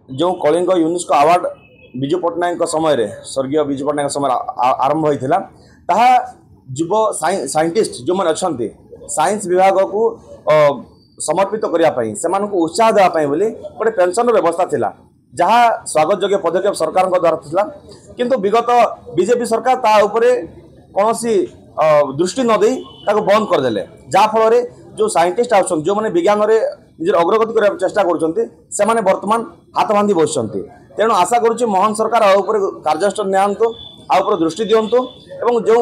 जो Kalinga UNESCO award Biju Patnaik समय स्वर्गीय विजु पट्टनायक समय आरंभ होता ताहा युव साइंटिस्ट जो मैंने अच्छा साइंस विभाग को समर्पित करने से उत्साह देवाई बोली गोटे पेंशन व्यवस्था थिला जहाँ स्वागत योग्य पदक्षेप सरकार द्वारा था किंतु विगत बीजेपी सरकार ता उपरे कौन दृष्टि नदे बंद करदे जहाँफल जो साइंटिस्ट आ जो मैंने विज्ञान में निजर अग्रगति करने चेष्टा कर बर्तमान हाथ बांधि बस तेणु आशा करुच्ची मोहन सरकार कार्यानुष्ठान नियंतु आउपर दृष्टि दिंतु एवं जो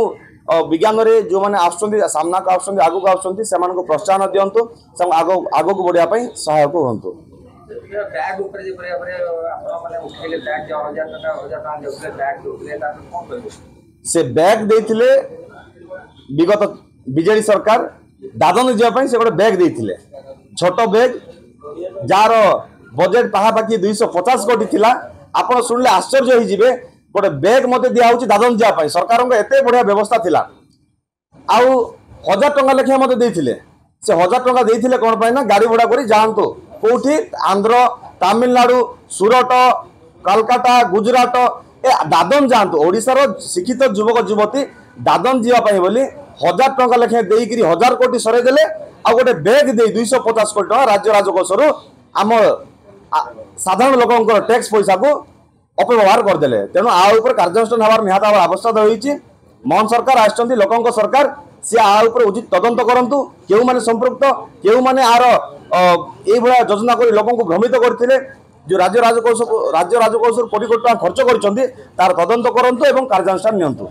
विज्ञान में जो मैंने आसना को आगू को प्रोत्साहन दिंतु आग को बढ़ापी सहायक हूँ। से बैग देथिले विगत बीजेडी सरकार दादन जावाई से गोटे बैग देथिले छोट बैग जार बजेट पाखापाखि 250 कोटी थिला आपण सुनले आश्चर्य होइजिबे गोटे बैग मते दिया होची दादन जावाई सरकार को एते बढ़िया व्यवस्था थिला आउ 1000 टंका लेखा मते देथिले से 1000 टंका देथिले कोन पाई ना गाड़ी भड़ा करी जानतो कोठी आंध्र तमिलनाडु सूरत कलकाता गुजरात ए दादन जातु ओडिशार शिक्षित युवक युवती दादन जावाई बोली 1000 टंका लेखे देकरी 1000 कोटी सरेदेले आ गोटे बैग दे 250 कोटी टका राज्य राजकोषर आम साधारण लोक टैक्स पैसा को अपव्यवहार करदे तेणु आपर कार्यानुष्ठान हमार निहत आवश्यकता होती मोहन सरकार आसचंती लोकंक सरकार सी आपर उचित तदंत करंतु केउ माने संपृक्त केउ माने आर ए भला योजना कर लोक भ्रमित करथिले जो राज्य राजकोष कोटी कोटी टका खर्च करछंती तार तदंत करंतु एवं कार्यानुष्ठान नियंतु।